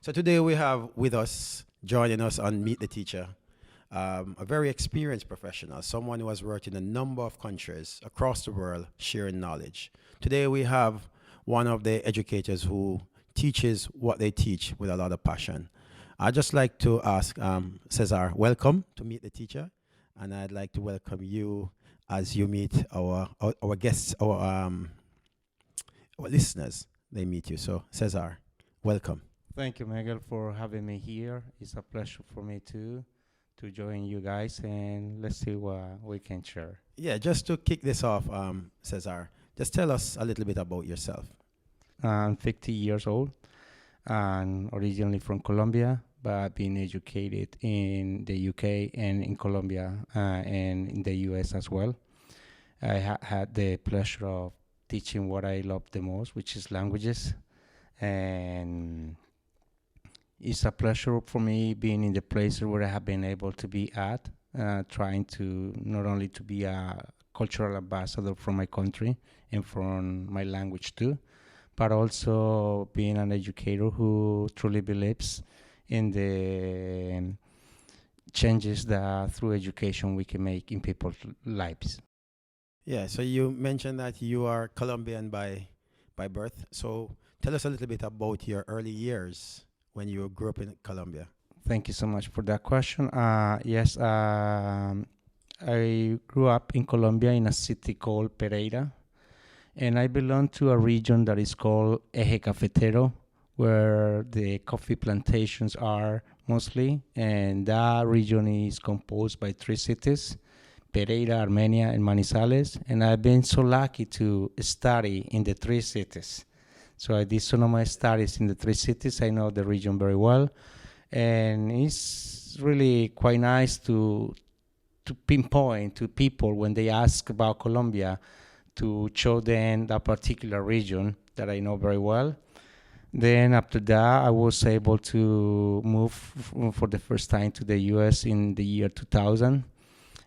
So today we have with us, joining us on Meet the Teacher, a very experienced professional, someone who has worked in a number of countries across the world sharing knowledge. Today we have one of the educators who teaches what they teach with a lot of passion. I'd just like to ask Cesar, welcome to Meet the Teacher, and I'd like to welcome you as you meet our guests, our listeners. They meet you. So Cesar, welcome. Thank you, Miguel, for having me here. It's a pleasure for me too to join you guys, and let's see what we can share. Yeah, just to kick this off, Cesar, just tell us a little bit about yourself. I'm 50 years old and originally from Colombia, but I've been educated in the UK and in Colombia and in the US as well. I had the pleasure of teaching what I love the most, which is languages. And it's a pleasure for me being in the places where I have been able to be at, trying to not only to be a cultural ambassador for my country and from my language too, but also being an educator who truly believes in the changes that through education we can make in people's lives. Yeah, so you mentioned that you are Colombian by birth. So tell us a little bit about your early years when you grew up in Colombia. Thank you so much for that question. Yes, I grew up in Colombia in a city called Pereira, and I belong to a region that is called Eje Cafetero, where the coffee plantations are mostly, and that region is composed by three cities: Pereira, Armenia, and Manizales. And I've been so lucky to study in the three cities. So I did some of my studies in the three cities. I know the region very well, and it's really quite nice to pinpoint to people when they ask about Colombia to show them that particular region that I know very well. Then after that, I was able to move for the first time to the US in the year 2000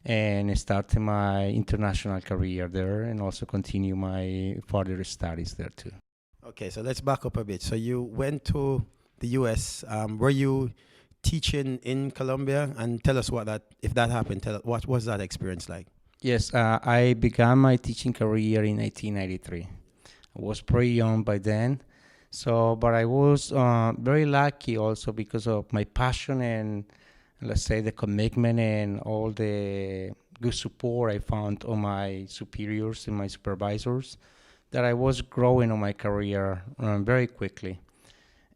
and started my international career there and also continue my further studies there too. Okay, so let's back up a bit. So you went to the US. Were you teaching in Colombia? And tell us what that, if that happened, tell us, what was that experience like? Yes, I began my teaching career in 1993. I was pretty young by then, so but I was very lucky also because of my passion and let's say the commitment and all the good support I found on my superiors and my supervisors that I was growing on my career very quickly.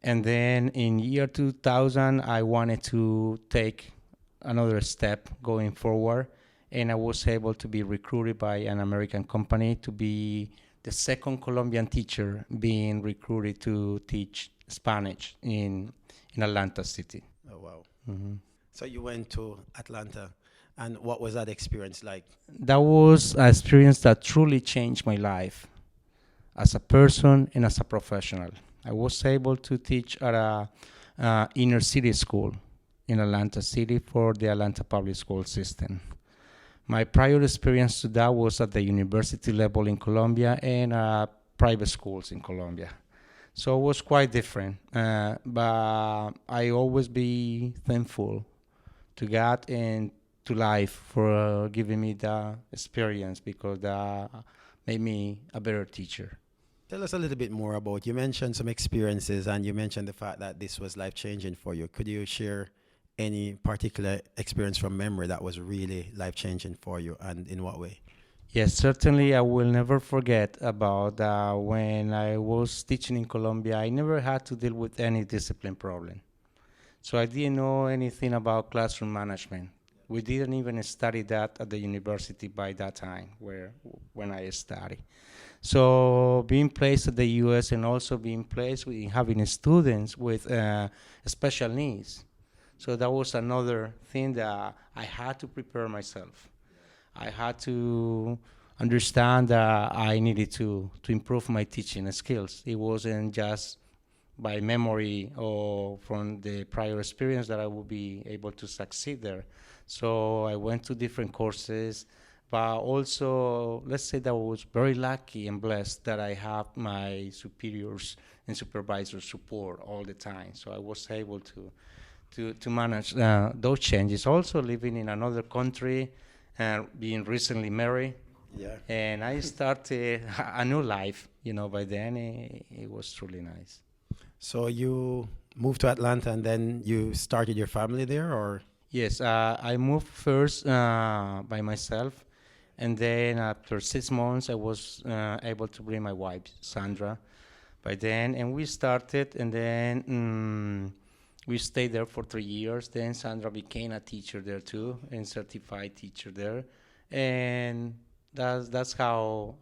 And then in year 2000, I wanted to take another step going forward, and I was able to be recruited by an American company to be the second Colombian teacher being recruited to teach Spanish in Atlanta City. Oh, wow. Mhm. So you went to Atlanta. And what was that experience like? That was an experience that truly changed my life as a person and as a professional. I was able to teach at a inner city school in Atlanta City for the Atlanta public school system. My prior experience to that was at the university level in Colombia and private schools in Colombia. So it was quite different, but I always be thankful to God and to life for giving me the experience because that made me a better teacher. Tell us a little bit more about, you mentioned some experiences and you mentioned the fact that this was life changing for you. Could you share any particular experience from memory that was really life changing for you and in what way? Yes, certainly I will never forget about when I was teaching in Colombia. I never had to deal with any discipline problem. So I didn't know anything about classroom management. We didn't even study that at the university by that time when I studied. So being placed at the US and also being placed with having students with special needs. So that was another thing that I had to prepare myself. I had to understand that I needed to improve my teaching skills. It wasn't just by memory or from the prior experience that I would be able to succeed there. So I went to different courses, But also, let's say that I was very lucky and blessed that I have my superiors and supervisors support all the time. So I was able to manage those changes. Also living in another country and being recently married, Yeah. and I started a new life. By then it was truly nice. So you moved to Atlanta and then you started your family there, or? Yes, I moved first by myself, and then after 6 months, I was able to bring my wife, Sandra, by then, and we started, and then we stayed there for 3 years. Then Sandra became a teacher there too, and certified teacher there, and that's how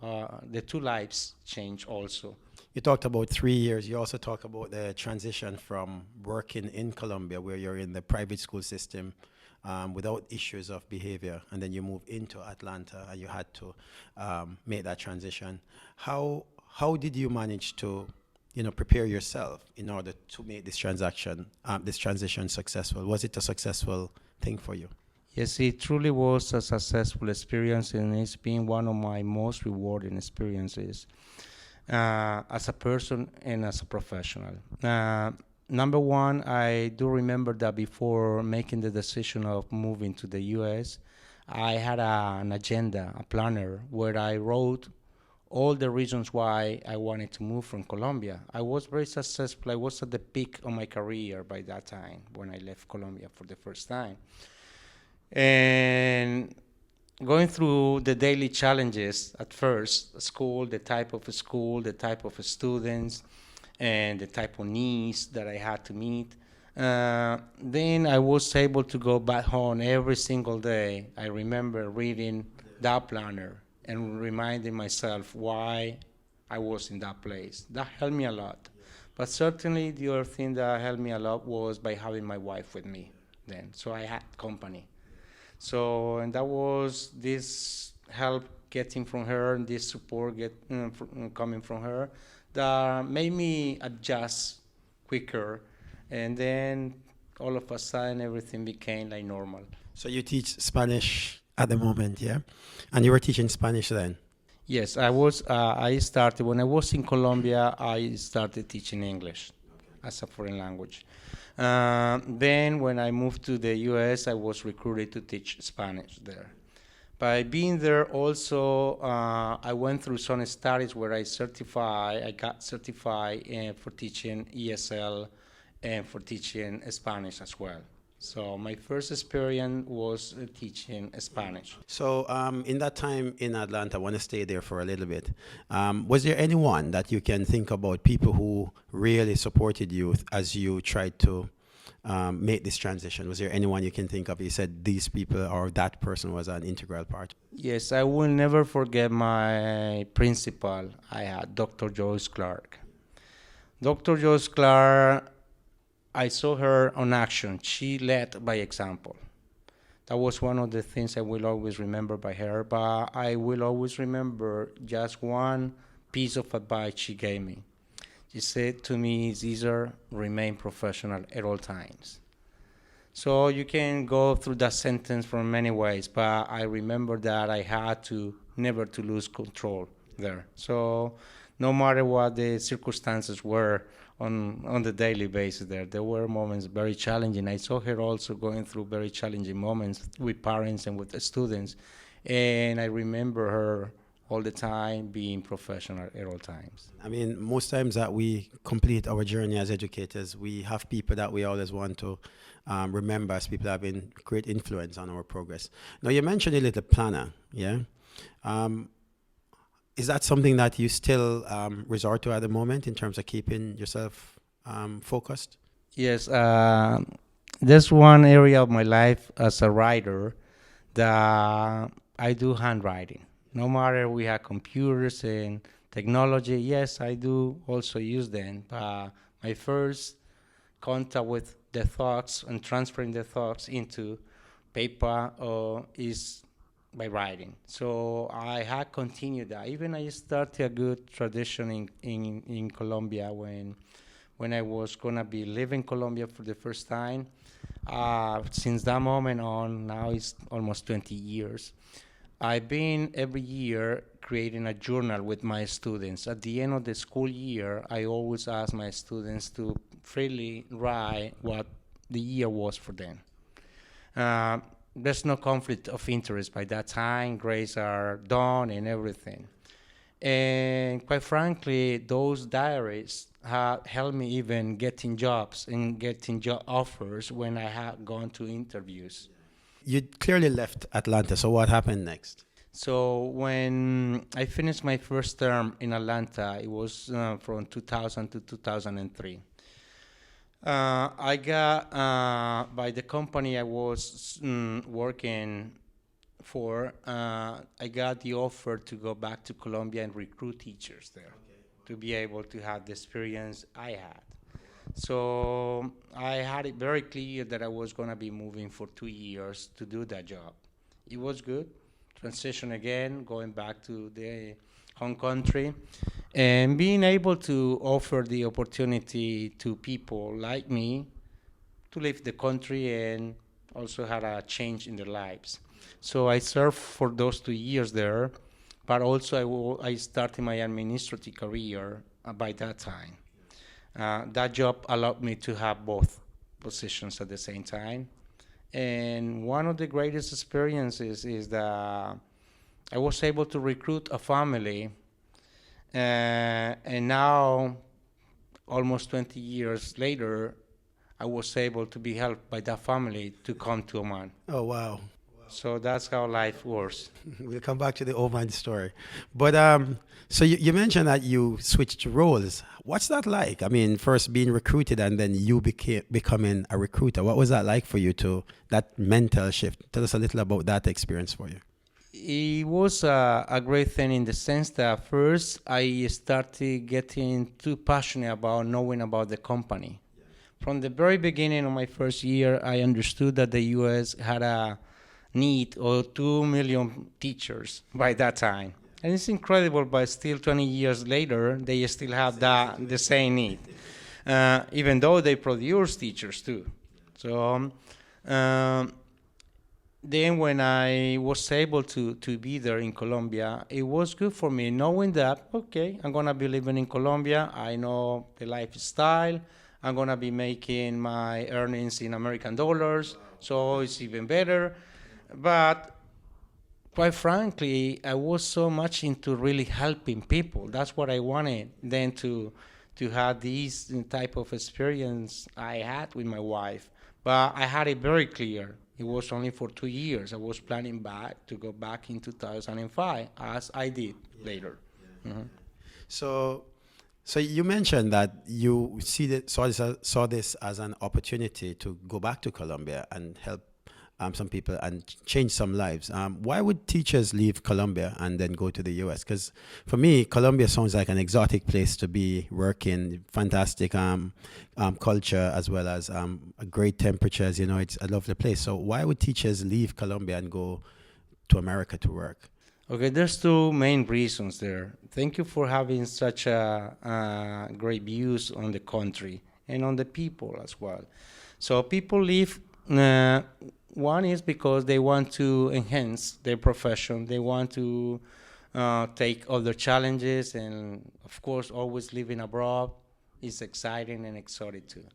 the two lives change also. You talked about 3 years. You also talk about the transition from working in Colombia, where you're in the private school system without issues of behavior, and then you move into Atlanta, and you had to make that transition. How did you manage to, prepare yourself in order to make this transition successful? Was it a successful thing for you? Yes, it truly was a successful experience, and it's been one of my most rewarding experiences as a person and as a professional. Number one, I do remember that before making the decision of moving to the US, I had an agenda, a planner, where I wrote all the reasons why I wanted to move from Colombia. I was very successful. I was at the peak of my career by that time when I left Colombia for the first time. And going through the daily challenges at first, school, the type of students, and the type of needs that I had to meet. Then I was able to go back home every single day. I remember reading that planner and reminding myself why I was in that place. That helped me a lot. But certainly the other thing that helped me a lot was by having my wife with me then. So I had company. So, and that was this help getting from her and this support coming from her that made me adjust quicker. And then all of a sudden everything became like normal. So you teach Spanish at the moment, yeah? And you were teaching Spanish then? Yes, I started, when I was in Colombia, I started teaching English as a foreign language. Then when I moved to the US, I was recruited to teach Spanish there. By being there also, I went through some studies where I got certified for teaching ESL and for teaching Spanish as well. So my first experience was teaching Spanish. So, in that time in Atlanta, I want to stay there for a little bit. Was there anyone that you can think about, people who really supported you as you tried to make this transition? Was there anyone you can think of? You said these people or that person was an integral part. Yes, I will never forget my principal. I had Dr. Joyce Clark. Dr. Joyce Clark, I saw her on action. She led by example. That was one of the things I will always remember by her, but I will always remember just one piece of advice she gave me. She said to me, Cesar, remain professional at all times. So you can go through that sentence from many ways, but I remember that I had to never to lose control there. So no matter what the circumstances were on the daily basis there were moments very challenging. I saw her also going through very challenging moments with parents and with the students, and I remember her all the time being professional at all times. I mean, most times that we complete our journey as educators, we have people that we always want to remember as people that have been great influence on our progress. Now, you mentioned a little planner, yeah? Is that something that you still resort to at the moment in terms of keeping yourself focused? Yes, there's one area of my life as a writer that I do handwriting. No matter we have computers and technology, yes, I do also use them. But my first contact with the thoughts and transferring the thoughts into paper is by writing. So I had continued that. Even I started a good tradition in Colombia when I was gonna be living Colombia for the first time. Since that moment on, now it's almost 20 years. I've been every year creating a journal with my students. At the end of the school year, I always ask my students to freely write what the year was for them. Uh, there's no conflict of interest by that time. Grades are done and everything. And quite frankly, those diaries have helped me even getting jobs and getting job offers when I have gone to interviews. You clearly left Atlanta, so what happened next? So when I finished my first term in Atlanta, it was from 2000 to 2003. I got by the company I was working for. I got the offer to go back to Colombia and recruit teachers there to be able to have the experience I had. So I had it very clear that I was going to be moving for 2 years to do that job. It was good. Transition again, going back to the home country, and being able to offer the opportunity to people like me to leave the country and also had a change in their lives. So I served for those 2 years there, but also I started my administrative career by that time. That job allowed me to have both positions at the same time. And one of the greatest experiences is that I was able to recruit a family, and now, almost 20 years later, I was able to be helped by that family to come to Oman. Oh, wow. So that's how life works. We'll come back to the Oman story. But so you mentioned that you switched roles. What's that like? I mean, first being recruited and then you became becoming a recruiter. What was that like for you to that mental shift? Tell us a little about that experience for you. It was a great thing in the sense that first I started getting too passionate about knowing about the company. From the very beginning of my first year, I understood that the U.S. had a need of 2 million teachers by that time. And it's incredible, but still 20 years later, they still have the same need, even though they produce teachers too. So then when I was able to be there in Colombia, it was good for me knowing that, okay, I'm going to be living in Colombia. I know the lifestyle. I'm going to be making my earnings in American dollars, so it's even better. But quite frankly, I was so much into really helping people. That's what I wanted then to have this type of experience I had with my wife. But I had it very clear. It was only for 2 years. I was planning back to go back in 2005, as I did later. Mhm. So, so you mentioned that you saw this as an opportunity to go back to Colombia and help some people and change some lives. Why would teachers leave Colombia and then go to the US? Because for me, Colombia sounds like an exotic place to be working, fantastic culture as well as great temperatures. You know, it's a lovely place. So why would teachers leave Colombia and go to America to work? Okay, there's two main reasons there. Thank you for having such a great views on the country and on the people as well. So people leave. One is because they want to enhance their profession. They want to take other challenges, and of course, always living abroad is exciting and exotic too.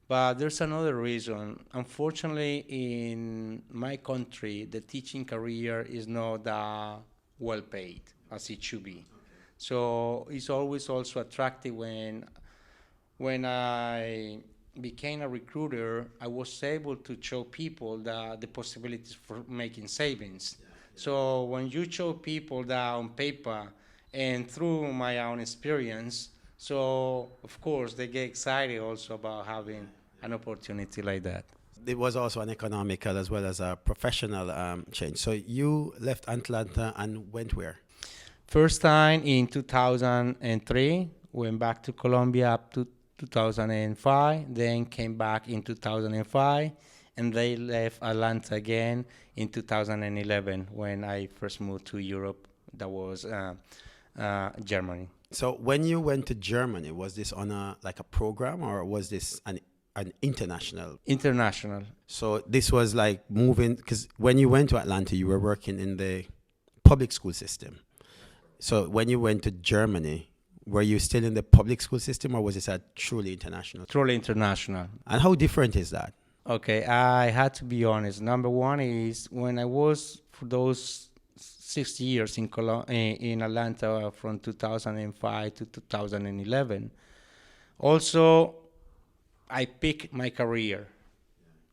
But there's another reason. Unfortunately, in my country, the teaching career is not well paid as it should be. So it's always also attractive when I became a recruiter, I was able to show people the possibilities for making savings. So when you show people that on paper and through my own experience, so of course they get excited also about having an opportunity like that. It was also an economical as well as a professional change. So you left Atlanta and went where? First time in 2003, went back to Colombia up to 2005, then came back in 2005, and they left Atlanta again in 2011 when I first moved to Europe. That was Germany. So when you went to Germany, was this on a program or was this an international? International. So this was like moving because when you went to Atlanta, you were working in the public school system. So when you went to Germany, were you still in the public school system, or was it a truly international? Truly international. And how different is that? Okay, I had to be honest. Number one is when I was for those 6 years in Atlanta from 2005 to 2011. Also, I picked my career.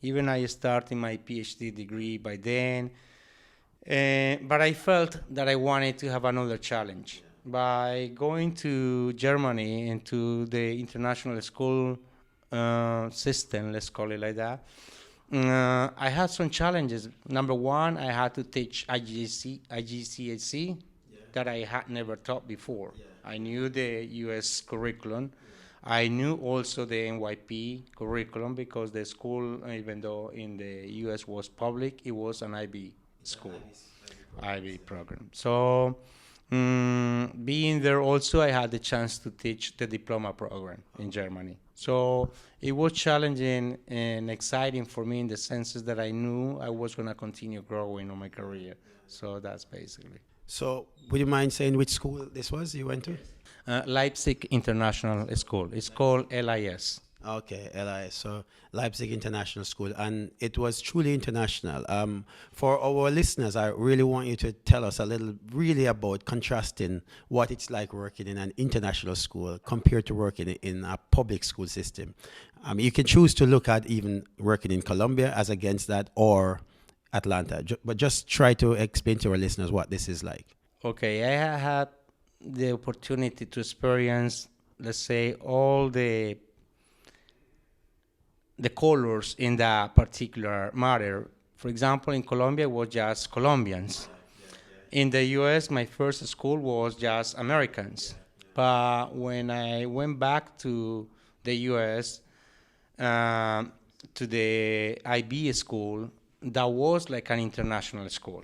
Even I started my PhD degree by then, but I felt that I wanted to have another challenge. By going to Germany and to the international school system, let's call it like that, I had some challenges. Number one, I had to teach IGCSE that I had never taught before. I knew the US curriculum. I knew also the NYP curriculum because the school, even though in the US was public, it was an IB school, IB program. So being there also, I had the chance to teach the diploma program in Germany. So it was challenging and exciting for me in the senses that I knew I was going to continue growing on my career. So that's basically. So would you mind saying which school this was you went to? Leipzig International School. It's called LIS. Okay, LIS, so Leipzig International School, and it was truly international. For our listeners, I really want you to tell us a little, really about contrasting what it's like working in an international school compared to working in a public school system. You can choose to look at even working in Colombia as against that, or Atlanta, but just try to explain to our listeners what this is like. Okay, I had the opportunity to experience, let's say, all the colors in that particular matter. For example, in Colombia, it was just Colombians. In the US, my first school was just Americans. But when I went back to the US, to the IB school, that was like an international school.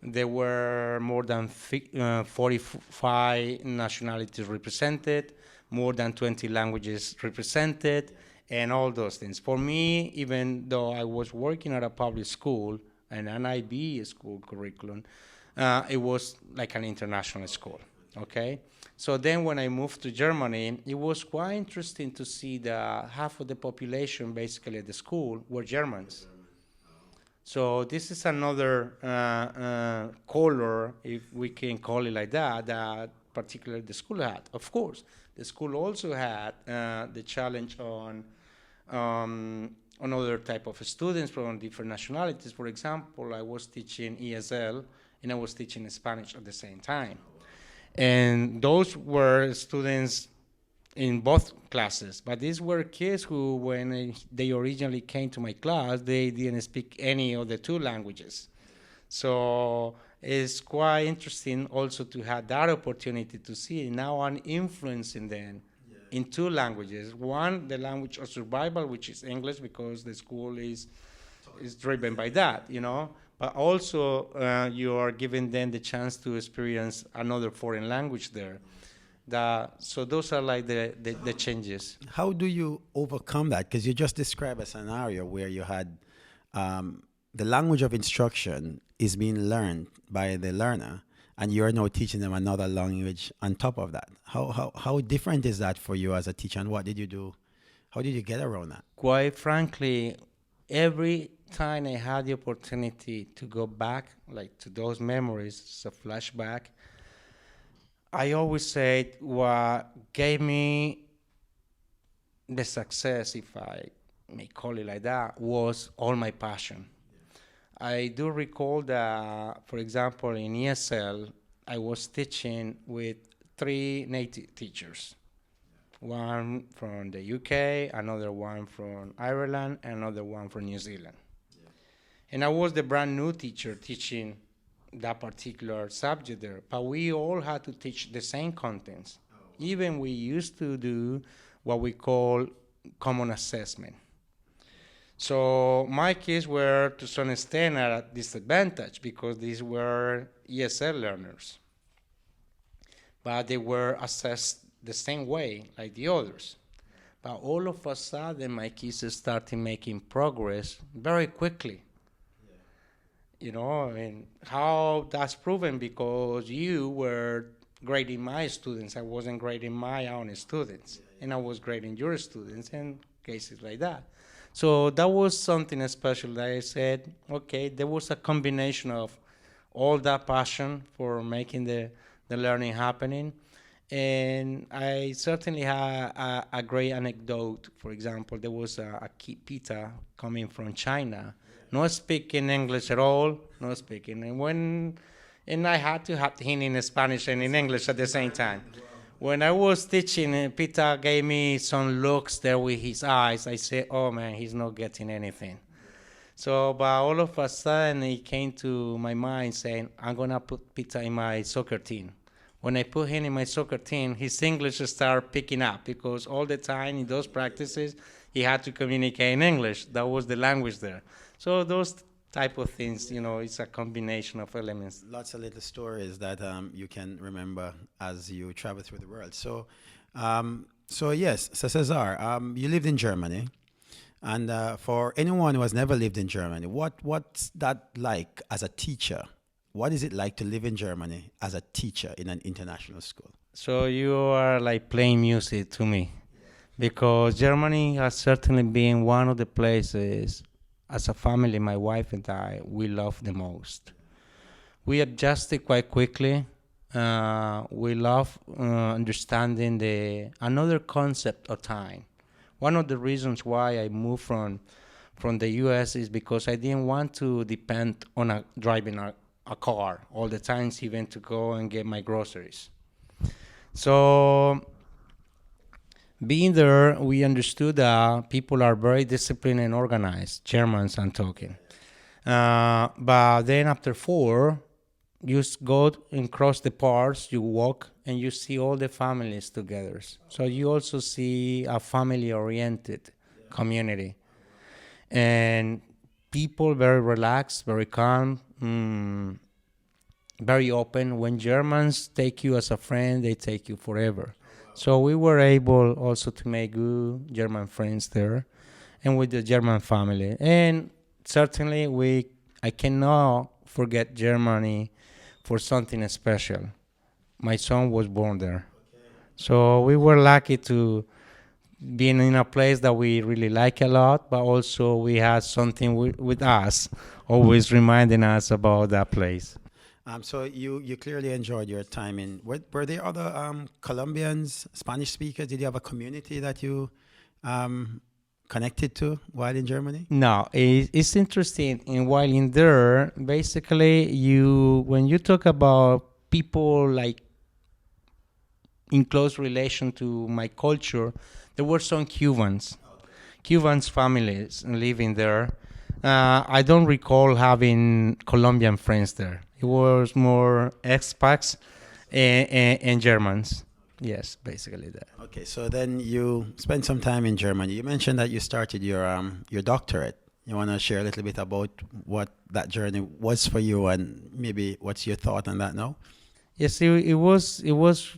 There were more than 45 nationalities represented, more than 20 languages represented, and all those things. For me, even though I was working at a public school and an IB school curriculum, it was like an international school, okay? So then when I moved to Germany, it was quite interesting to see that half of the population basically at the school were Germans. So this is another color, if we can call it like that, that particularly the school had. Of course, the school also had the challenge on other type of students from different nationalities. For example, I was teaching ESL and I was teaching Spanish at the same time. And those were students in both classes, but these were kids who, when they originally came to my class, they didn't speak any of the two languages. So it's quite interesting also to have that opportunity to see now I'm influencing them in two languages. One, the language of survival, which is English, because the school is driven by that, you know. But also you are giving them the chance to experience another foreign language there. So those are like the changes. How do you overcome that? Because you just described a scenario where you had the language of instruction is being learned by the learner, and you're now teaching them another language on top of that. How different is that for you as a teacher, and what did you do? How did you get around that? Quite frankly, every time I had the opportunity to go back, like to those memories, it's a flashback, I always said what gave me the success, if I may call it like that, was all my passion. I do recall that, for example, in ESL, I was teaching with 3 native teachers. One from the UK, another one from Ireland, and another one from New Zealand. And I was the brand new teacher teaching that particular subject there, but we all had to teach the same contents. Even we used to do what we call common assessment. So my kids were to some extent at a disadvantage because these were ESL learners, but they were assessed the same way like the others. But all of a sudden, my kids started making progress very quickly. And how that's proven because you were grading my students. I wasn't grading my own students, and I was grading your students, and cases like that. So that was something special that I said, okay, there was a combination of all that passion for making the learning happening. And I certainly had a great anecdote. For example, there was a pita coming from China, not speaking English at all, not speaking. And I had to have him in Spanish and in English at the same time. When I was teaching, Peter gave me some looks there with his eyes. I said, "Oh man, he's not getting anything." So, but all of a sudden, it came to my mind saying, I'm going to put Peter in my soccer team. When I put him in my soccer team, his English started picking up because all the time in those practices, he had to communicate in English. That was the language there. So those type of things, it's a combination of elements. Lots of little stories that you can remember as you travel through the world. So yes, so Cesar, you lived in Germany. And for anyone who has never lived in Germany, what's that like as a teacher? What is it like to live in Germany as a teacher in an international school? So you are like playing music to me because Germany has certainly been one of the places as a family, my wife and I, we love the most. We adjusted quite quickly. We love understanding the another concept of time. One of the reasons why I moved from the U.S. is because I didn't want to depend on driving a car all the times, even to go and get my groceries. So being there, we understood that people are very disciplined and organized. Germans, I'm talking. But then after 4, you go and cross the parks, you walk, and you see all the families together. So you also see a family-oriented community. And people very relaxed, very calm, very open. When Germans take you as a friend, they take you forever. So we were able also to make good German friends there and with the German family. And certainly I cannot forget Germany for something special. My son was born there. So we were lucky to be in a place that we really like a lot, but also we had something with us, always reminding us about that place. So you clearly enjoyed your time in. Were there other Colombians, Spanish speakers? Did you have a community that you connected to while in Germany? No, it's interesting. And while in there, basically, when you talk about people like in close relation to my culture, there were some Cubans families living there. I don't recall having Colombian friends there. It was more expats and Germans. Yes, basically that. Okay, so then you spent some time in Germany. You mentioned that you started your doctorate. You want to share a little bit about what that journey was for you, and maybe what's your thought on that now? Yes, it was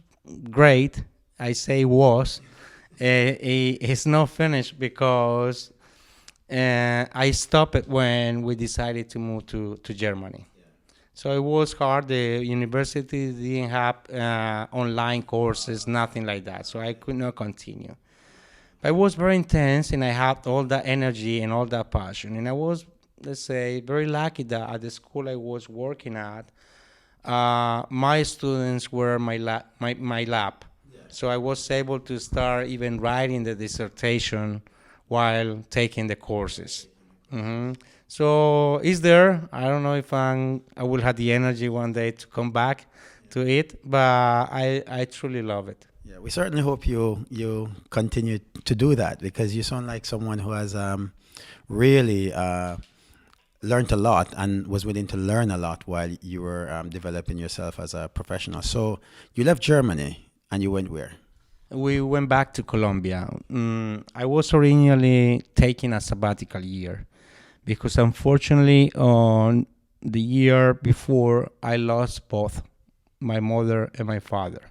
great. I say was. It's not finished because I stopped it when we decided to move to Germany. So it was hard. The university didn't have online courses, nothing like that. So I could not continue. But it was very intense, and I had all that energy and all that passion. And I was, let's say, very lucky that at the school I was working at, my students were my lab. So I was able to start even writing the dissertation while taking the courses. hmm So it's there. I don't know if I will have the energy one day to come back to it, but I truly love it. Yeah, we certainly hope you continue to do that because you sound like someone who has really learned a lot and was willing to learn a lot while you were developing yourself as a professional. So you left Germany and you went where? We went back to Colombia. I was originally taking a sabbatical year because unfortunately on the year before I lost both my mother and my father.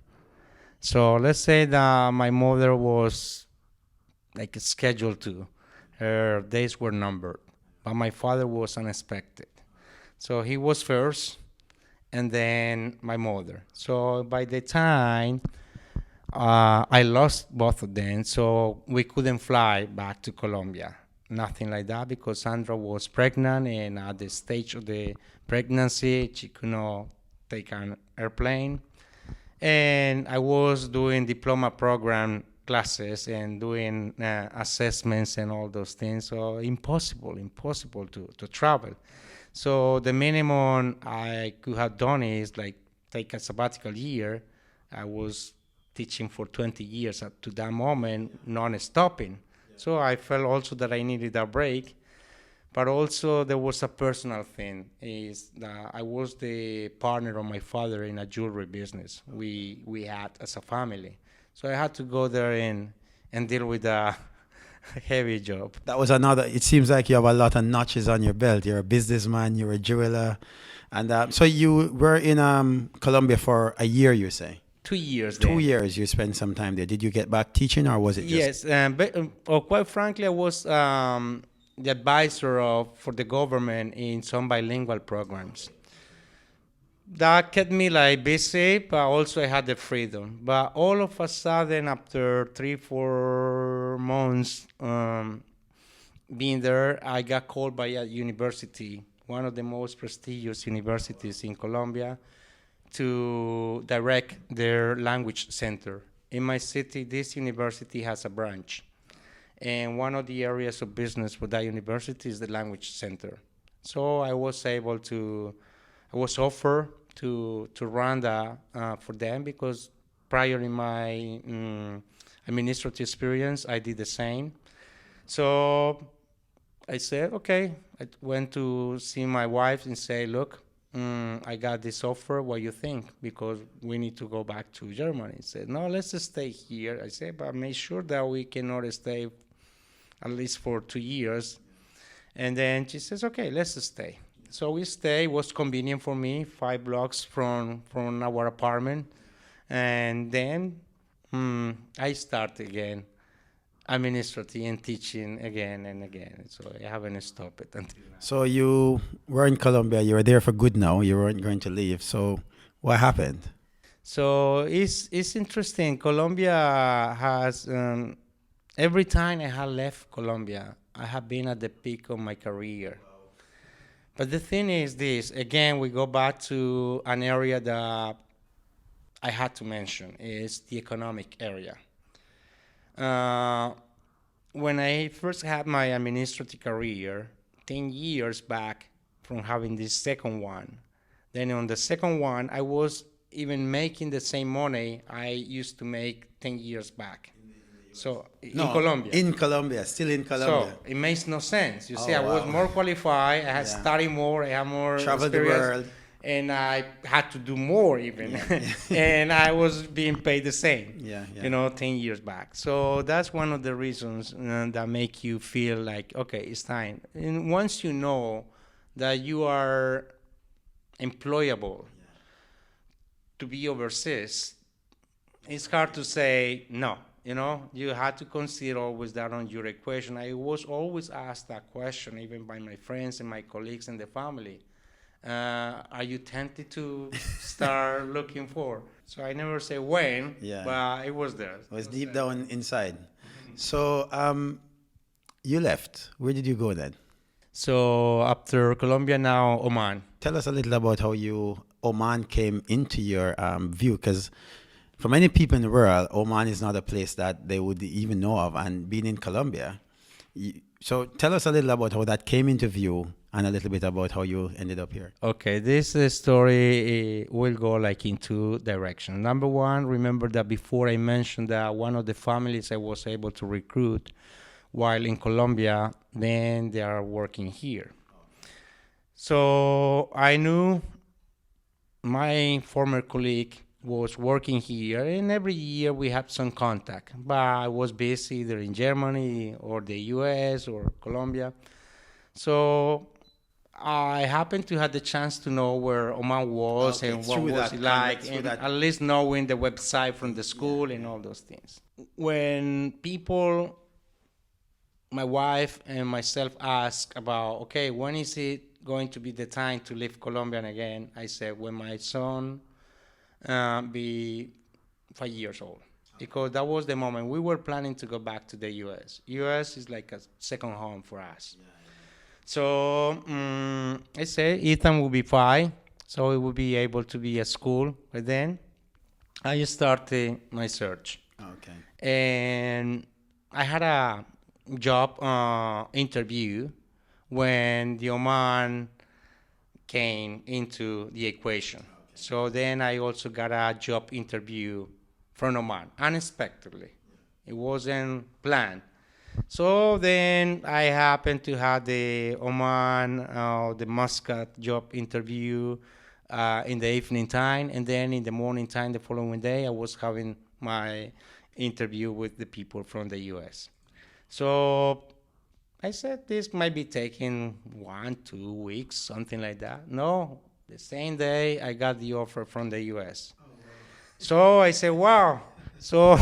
So let's say that my mother was like scheduled to. Her days were numbered, but my father was unexpected. So he was first, and then my mother. So by the time I lost both of them, so we couldn't fly back to Colombia. Nothing like that because Sandra was pregnant, and at the stage of the pregnancy, she could not take an airplane. And I was doing diploma program classes and doing assessments and all those things. So impossible to travel. So the minimum I could have done is like take a sabbatical year. I was teaching for 20 years up to that moment, non-stopping. So I felt also that I needed a break. But also there was a personal thing, is that I was the partner of my father in a jewelry business we had as a family. So I had to go there and deal with a heavy job. That was another. It seems like you have a lot of notches on your belt. You're a businessman. You're a jeweler, and so you were in Colombia for a year. You say 2 years 2 years. You spent some time there. Did you get back teaching, or was it just? Yes, but quite frankly, I was the advisor for the government in some bilingual programs. That kept me like busy, but also I had the freedom. But all of a sudden, after 3 4 months being there, I got called by a university, one of the most prestigious universities in Colombia, to direct their language center. In my city, this university has a branch, and one of the areas of business for that university is the language center. So I was offered to run that for them because prior in my administrative experience, I did the same. So I said, okay. I went to see my wife and say, look, I got this offer. What do you think? Because we need to go back to Germany. He said, no, let's just stay here. I said, but make sure that we cannot stay at least for 2 years. And then she says, okay, let's stay. So we stay. It was convenient for me, 5 blocks from our apartment. And then I start again, administrative and teaching again and again. So I haven't stopped it until now. So you were in Colombia. You were there for good now. You weren't going to leave. So what happened? So it's interesting. Colombia has every time I have left Colombia, I have been at the peak of my career. But the thing is this, again, we go back to an area that I had to mention, is the economic area. Uh, when I first had my administrative career, 10 years back from having this second one, then on the second one, I was even making the same money I used to make 10 years back. So in No, Colombia. in Colombia, still in Colombia. So it makes no sense. You see, Oh, I was wow. more qualified. I had Yeah. studied more. I had more Traveled the experience, world. and I had to do more even. Yeah. And I was being paid the same. Yeah, yeah. 10 years back. So that's one of the reasons that make you feel like, okay, it's time. And once you know that you are employable to be overseas, it's hard to say no. You had to consider always that on your equation. I was always asked that question, even by my friends and my colleagues and the family. Are you tempted to start looking for? So I never say when, Yeah. but it was there. It was deep down inside. So you left. Where did you go then? So after Colombia, now Oman. Tell us a little about how Oman came into your view, because for many people in the world, Oman is not a place that they would even know of. And being in Colombia, so tell us a little about how that came into view and a little bit about how you ended up here. Okay, this story will go like in two directions. Number one, remember that before I mentioned that one of the families I was able to recruit while in Colombia, then they are working here. So I knew my former colleague was working here, and every year we had some contact. But I was busy either in Germany or the US or Colombia. So I happened to have the chance to know where Oman was Okay, and what through was that it like, through and that. at least knowing the website from the school and all those things. When people, my wife and myself, ask about, okay, when is it going to be the time to leave Colombia again. I said when my son be 5 years old, because that was the moment we were planning to go back to the U.S. U.S. is like a second home for us. So I say Ethan will be fine, so he will be able to be at school. But then I started my search, Okay. and I had a job interview when the Oman came into the equation. So then I also got a job interview from Oman unexpectedly. It wasn't planned. So then I happened to have the Oman, the Muscat job interview in the evening time, and then in the morning time the following day I was having my interview with the people from the U.S. So I said this might be taking 1, 2 weeks, something like that. No, the same day I got the offer from the U.S. So I said, wow. So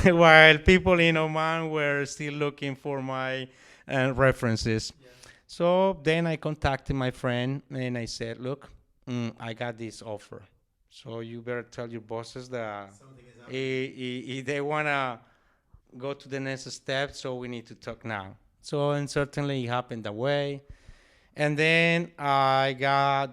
while people in Oman were still looking for my references, so then I contacted my friend and I said, look, I got this offer. So you better tell your bosses that if they want to go to the next step, so we need to talk now. So, and certainly it happened that way. And then I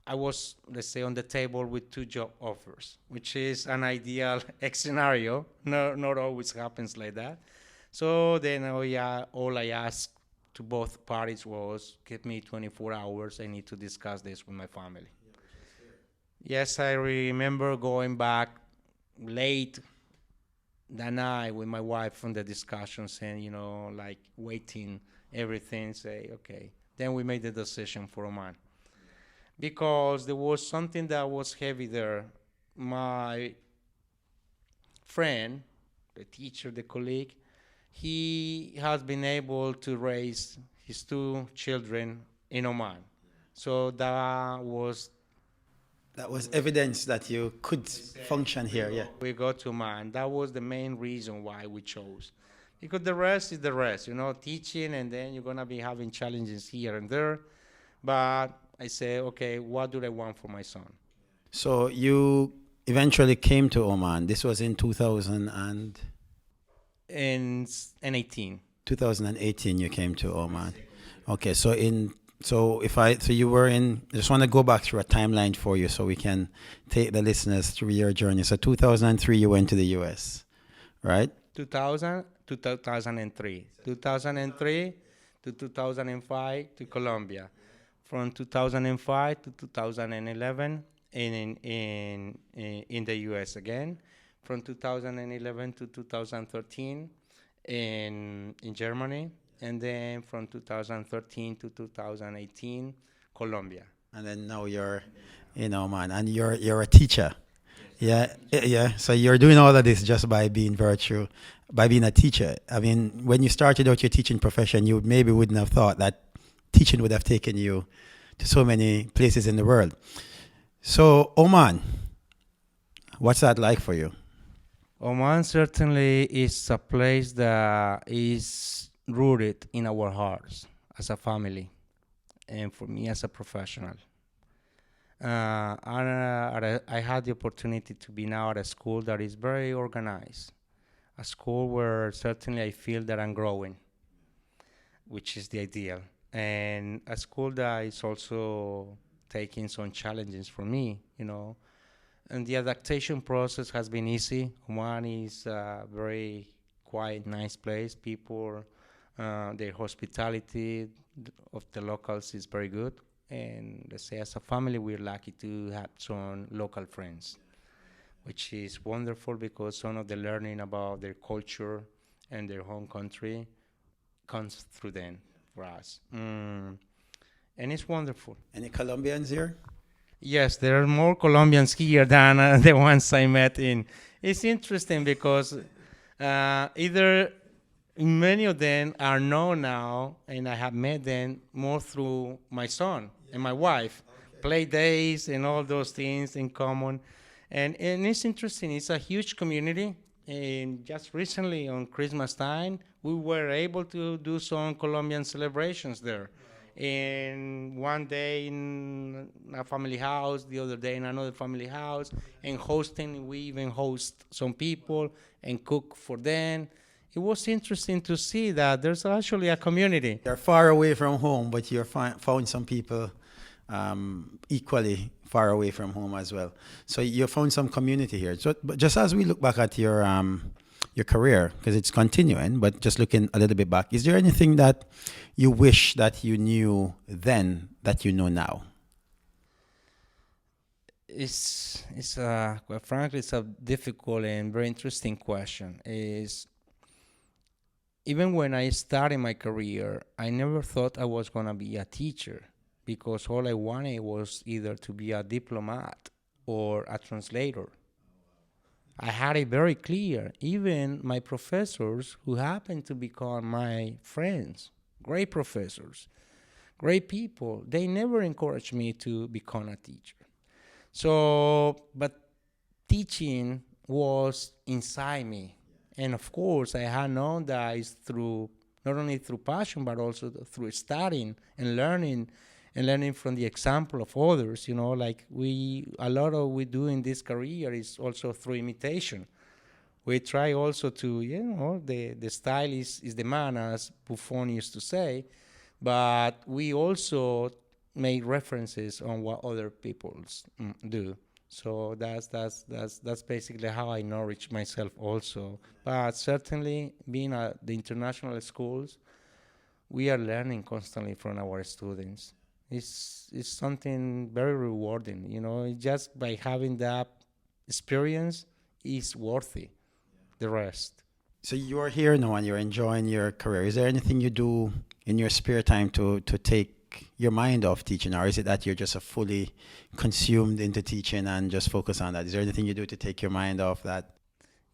was, let's say, on the table with two job offers, which is an ideal scenario. No, not always happens like that. So then, oh yeah, all I asked to both parties was, give me 24 hours. I need to discuss this with my family. Yes, I remember going back late that night with my wife from the discussions and, like waiting everything, say, okay. Then we made the decision for Oman because there was something that was heavy there. My friend, the teacher, the colleague, he has been able to raise his two children in Oman. So That was evidence that you could function here, yeah. we got to Oman. That was the main reason why we chose. Because the rest is the rest, teaching, and then you're going to be having challenges here and there. But I say, okay, what do I want for my son? So you eventually came to Oman. This was in 2000 and In 18. 2018 you came to Oman. Okay, so you were in, I just want to go back through a timeline for you so we can take the listeners through your journey. So 2003 you went to the US, right? 2000 to 2003. 2003 to 2005 to Colombia. From 2005 to 2011 in the US again. From 2011 to 2013 in Germany. And then from 2013 to 2018, Colombia. And then now you're in Oman and you're a teacher. Yeah, yeah. So you're doing all of this just by being a teacher. I mean, when you started out your teaching profession, you maybe wouldn't have thought that teaching would have taken you to so many places in the world. So Oman, what's that like for you? Oman certainly is a place that is rooted in our hearts as a family and for me as a professional. I had the opportunity to be now at a school that is very organized, a school where certainly I feel that I'm growing, which is the ideal, and a school that is also taking some challenges for me. And the adaptation process has been easy. Oman is a very quiet, nice place. People, their hospitality of the locals is very good. And let's say as a family, we're lucky to have some local friends, which is wonderful because some of the learning about their culture and their home country comes through them for us. And it's wonderful. Any Colombians here? Yes, there are more Colombians here than the ones I met in. It's interesting because either many of them are known now, and I have met them more through my son and my wife, play days and all those things in common. And it's interesting. It's a huge community. And just recently on Christmas time, we were able to do some Colombian celebrations there. And one day in a family house, the other day in another family house, and hosting. We even host some people and cook for them. It was interesting to see that there's actually a community. You're far away from home, but you're found some people equally far away from home as well. So you found some community here. So, but just as we look back at your career, because it's continuing, but just looking a little bit back, is there anything that you wish that you knew then that you know now? Quite frankly, it's a difficult and very interesting question. Is even when I started my career, I never thought I was gonna be a teacher because all I wanted was either to be a diplomat or a translator. I had it very clear. Even my professors, who happened to become my friends, great professors, great people, they never encouraged me to become a teacher. So, but teaching was inside me. And of course, I had known that it's through not only through passion, but also through studying and learning from the example of others. You know, like a lot of we do in this career is also through imitation. We try also to, the style is the man, as Buffon used to say, but we also make references on what other people's do. So that's basically how I nourish myself also. But certainly, being at the international schools, we are learning constantly from our students. It's something very rewarding. Just by having that experience is worthy the rest. So you're here now and you're enjoying your career. Is there anything you do in your spare time to take your mind off teaching, or is it that you're just fully consumed into teaching and just focus on that? Is there anything you do to take your mind off that?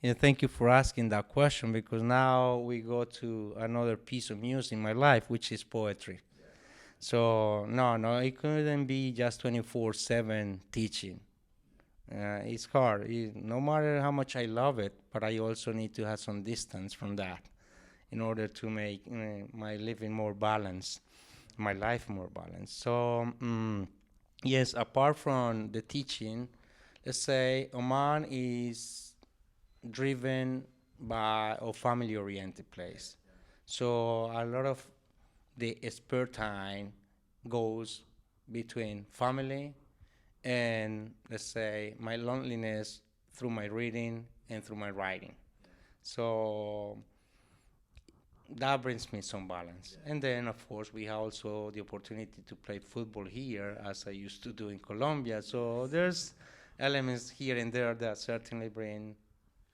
Yeah, thank you for asking that question, because now we go to another piece of music in my life, which is poetry. So no, it couldn't be just 24/7 teaching. It's hard. No matter how much I love it, but I also need to have some distance from that in order to make my living more balanced, my life more balanced. So yes, apart from the teaching, let's say Oman is driven by a family-oriented place. So a lot of the spare time goes between family and, let's say, my loneliness through my reading and through my writing. So that brings me some balance. And then, of course, we have also the opportunity to play football here, as I used to do in Colombia. So there's elements here and there that certainly bring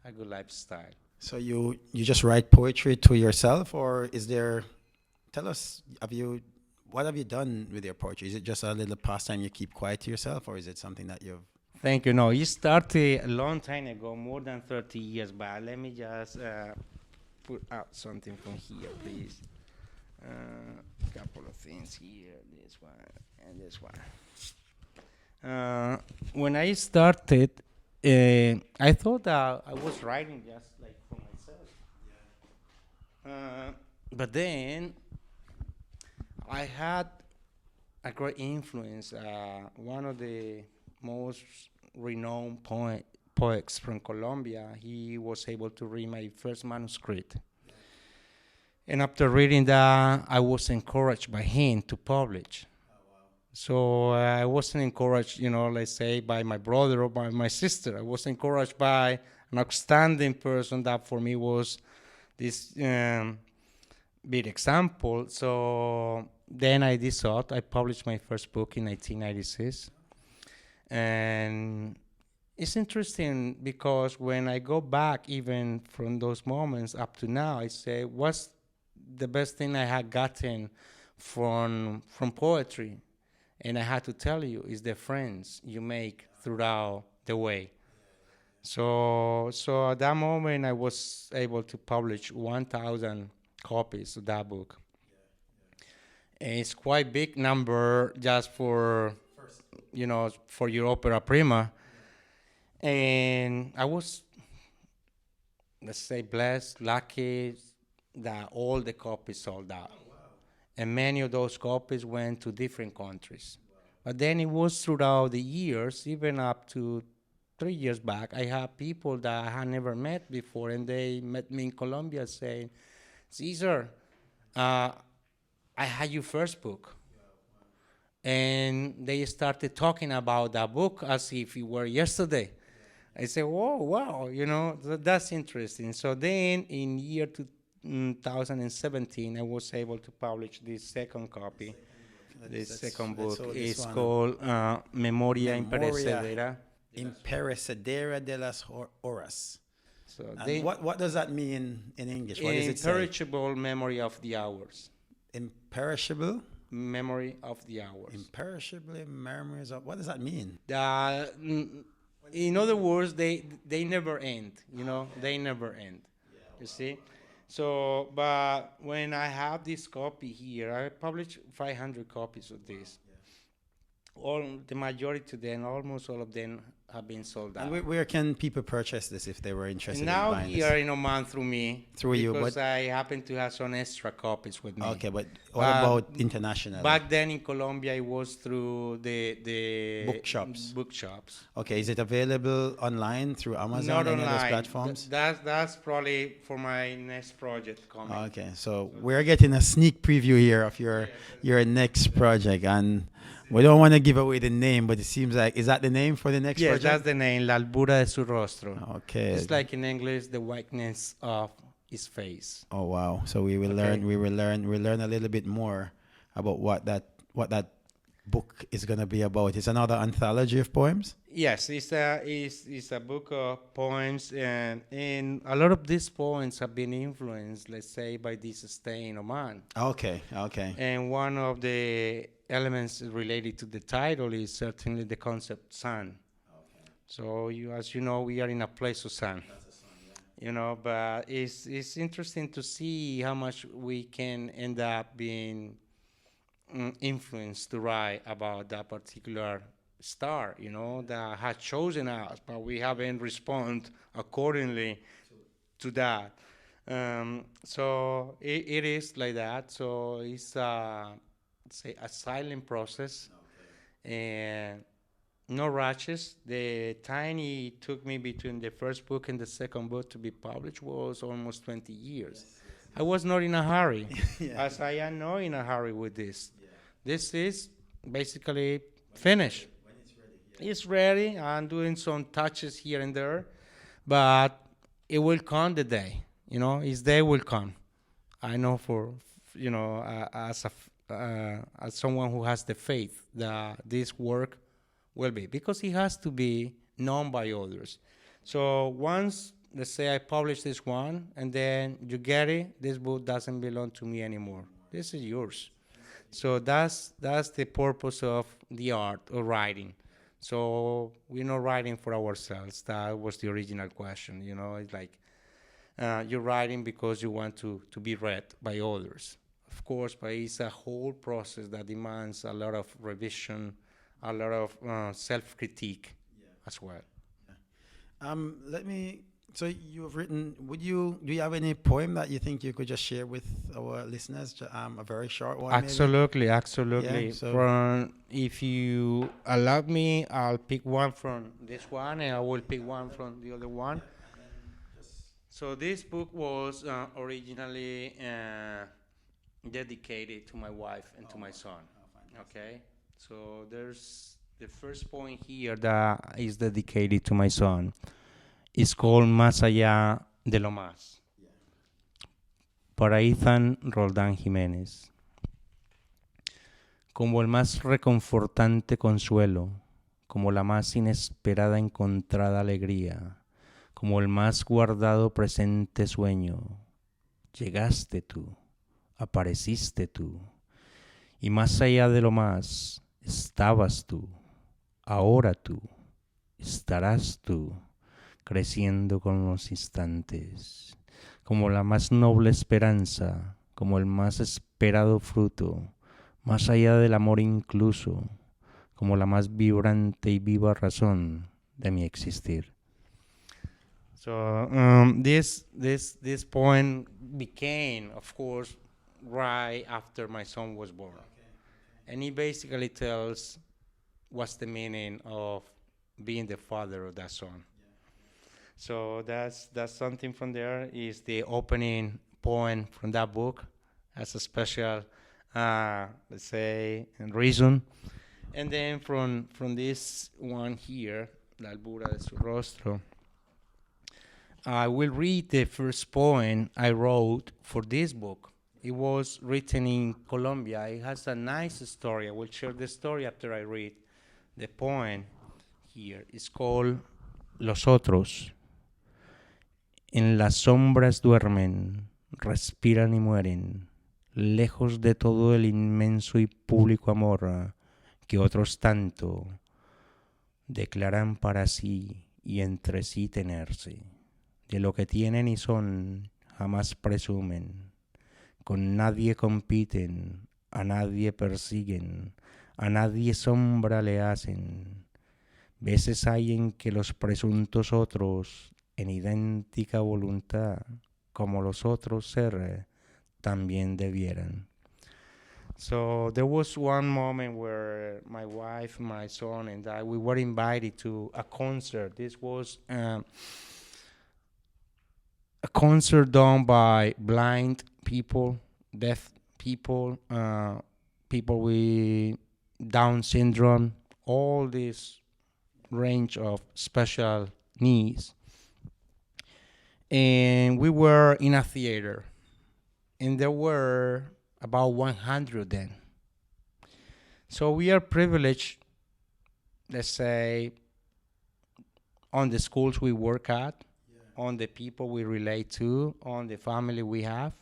a good lifestyle. So you just write poetry to yourself, or is there? Tell us, what have you done with your poetry? Is it just a little pastime you keep quiet to yourself, or is it something that you've? Thank you. No, it started a long time ago, more than 30 years back. Let me just put out something from here, please. A couple of things here, this one and this one. When I started, I thought that I was writing just like for myself. But then I had a great influence. One of the most renowned poets from Colombia, he was able to read my first manuscript. And after reading that, I was encouraged by him to publish. So I wasn't encouraged, let's say, by my brother or by my sister. I was encouraged by an outstanding person that for me was this big example. So then I decided, I published my first book in 1996. And it's interesting because when I go back, even from those moments up to now, I say, what's the best thing I had gotten from poetry? And I had to tell you, is the friends you make throughout the way. So at that moment, I was able to publish 1,000 copies of that book. And it's quite big number just for, for your opera prima. And I was, let's say, blessed, lucky that all the copies sold out. and many of those copies went to different countries. But then it was throughout the years, even up to 3 years back, I had people that I had never met before, and they met me in Colombia saying, Cesar, uh, I had your first book. And they started talking about that book as if it were yesterday. I said, whoa, wow, that's interesting. So then in year 2017, I was able to publish this second copy. This second Let's book hold this is one. called Memoria Memoria Imperecedera. Imperecedera de las Horas. So And what does that mean in English? What does it say? imperishable memory of the hours. Imperishable? Memory of the hours. Imperishable memories of, what does that mean? In other words, they never end. They never end. You see. So, but when I have this copy here, I published 500 copies of this. The majority of them, almost all of them, have been sold out. And where can people purchase this if they were interested in Now buying here this? in Oman through me, Through you, because but I happen to have some extra copies with me. okay, but what about international? Back then in Colombia, it was through the Bookshops. Bookshops. Okay, is it available online through Amazon? Not any of those online. platforms? That's probably for my next project coming. Okay, so we're getting a sneak preview here of your next project, and we don't want to give away the name, but it seems like, is that the name for the next Yes, project? that's the name, La albura de su rostro. Okay. It's like in English, the whiteness of his face. Oh wow! So we will learn a little bit more about what that book is going to be about. It's another anthology of poems. Yes, it's a book of poems, and a lot of these poems have been influenced, let's say, by this stay in Oman. Okay. And one of the elements related to the title is certainly the concept sun. Okay. So as you know, we are in a place of sun. But it's interesting to see how much we can end up being influenced to write about that particular star, that has chosen us, but we haven't responded accordingly to that. So it is like that. So it's say a silent process, and no rushes. The time it took me between the first book and the second book to be published was almost 20 years. I was not in a hurry, as I am not in a hurry with this. This is basically finished. It's ready. I'm doing some touches here and there, but it will come the day. Its day will come. I know as someone who has the faith that this work will be, because it has to be known by others. So once, let's say I publish this one, and then you get it, this book doesn't belong to me anymore. This is yours. So that's the purpose of the art of writing. So we're not writing for ourselves. That was the original question. It's like you're writing because you want to be read by others. Of course, but it's a whole process that demands a lot of revision, a lot of self-critique as well. So you've written, do you have any poem that you think you could just share with our listeners? A very short one, Absolutely. Yeah, If you allow me, I'll pick one from this one, and I will pick one from the other one. So this book was originally dedicated to my wife and to my son. Okay? So there's the first point here that is dedicated to my son. It's called Más allá de lo más. Para Cesar Roldan Jiménez. Como el más reconfortante consuelo, como la más inesperada encontrada alegría, como el más guardado presente sueño, llegaste tú, apareciste tú, y más allá de lo más, estabas tú, ahora tú, estarás tú, creciendo con los instantes, como la más noble esperanza, como el más esperado fruto, más allá del amor incluso, como la más vibrante y viva razón de mi existir. So this poem became, of course, right after my son was born. And he basically tells what's the meaning of being the father of that son. So that's something from there. Is the opening poem from that book as a special, let's say, reason. And then from this one here, La albura de su rostro, I will read the first poem I wrote for this book. It was written in Colombia. It has a nice story. I will share the story after I read the poem here. It's called Los Otros. En las sombras duermen, respiran y mueren, lejos de todo el inmenso y público amor que otros tanto declaran para sí y entre sí tenerse. De lo que tienen y son, jamás presumen, con nadie compiten, a nadie persiguen, a nadie sombra le hacen. Veces hay en que los presuntos otros, en idéntica voluntad, como los otros ser, también debieran. So there was one moment where my wife, my son, and I, we were invited to a concert. This was a concert done by blind people, deaf people, people with Down syndrome, all this range of special needs. And we were in a theater, and there were about 100 then. So we are privileged, let's say, on the schools we work at, on the people we relate to, on the family we have.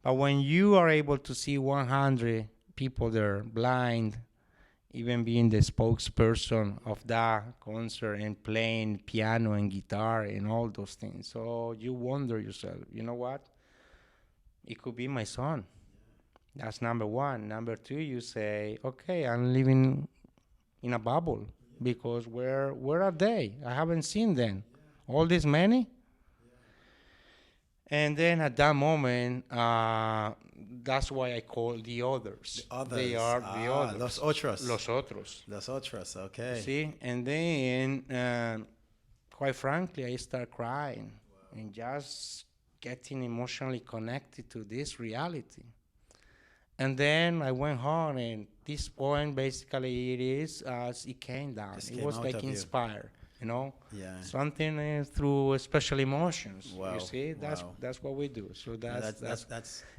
But when you are able to see 100 people there, blind, even being the spokesperson of that concert and playing piano and guitar and all those things, so you wonder yourself, you know what? It could be my son. That's number one. Number two, you say, okay, I'm living in a bubble because where are they? I haven't seen them. All this many? And then at that moment, that's why I call the others. The others. They are the others. Los otros. Los otros. Los otros, okay. See? And then, quite frankly, I start crying and just getting emotionally connected to this reality. And then I went home, and this poem basically it is as it came down. Just It came was out like of you. inspired, you know, Yeah. something through special emotions. Wow, You see, wow. that's what we do. So Yeah, that's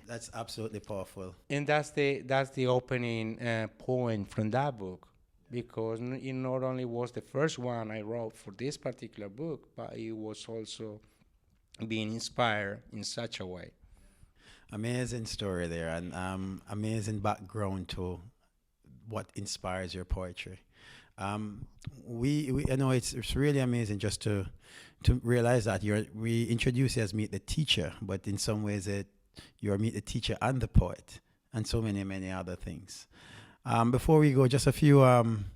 that's absolutely powerful. and that's the opening poem from that book, because it not only was the first one I wrote for this particular book, but it was also being inspired in such a way. Amazing story there, and amazing background to what inspires your poetry. Um, we you know it's really amazing just to realize that we introduce you as meet the teacher, but in some ways you're meet the teacher and the poet, and so many other things. Before we go, just a few. I'm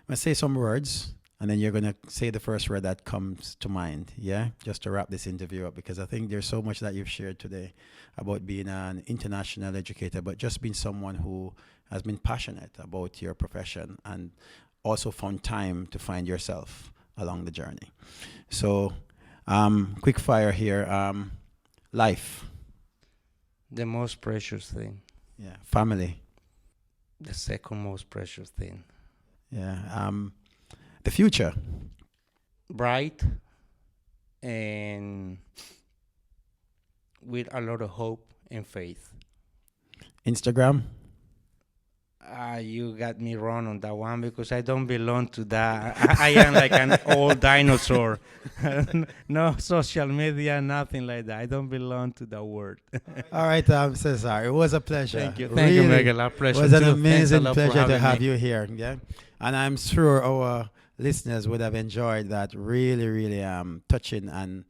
gonna say some words, and then you're gonna say the first word that comes to mind. Yeah, just to wrap this interview up, because I think there's so much that you've shared today about being an international educator, but just being someone who has been passionate about your profession and also found time to find yourself along the journey. So, quick fire here. Life, The most precious thing, yeah. Family, the second most precious thing. yeah. The future, Bright and with a lot of hope and faith. Instagram, You got me wrong on that one because I don't belong to that. I am like an old dinosaur. No social media, nothing like that. I don't belong to that word. All right, Cesar, it was a pleasure. Thank you. Thank you, Really, Miguel. Our pleasure. it was an too. Thanks a amazing lot for pleasure to having have me. you here. Yeah, and I'm sure our listeners would have enjoyed that really touching and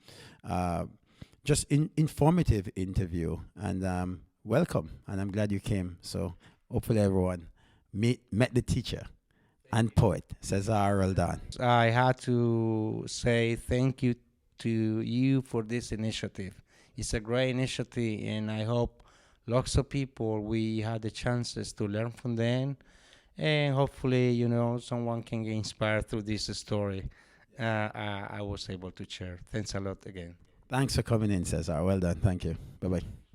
just informative interview. And welcome, and I'm glad you came. So hopefully everyone met the teacher and poet Cesar Roldan. I had to say thank you to you for this initiative. It's a great initiative, and I hope lots of people. We had the chances to learn from them, and hopefully, someone can get inspired through this story. I was able to share. Thanks a lot again. Thanks for coming in, Cesar. Well done. Thank you. Bye bye.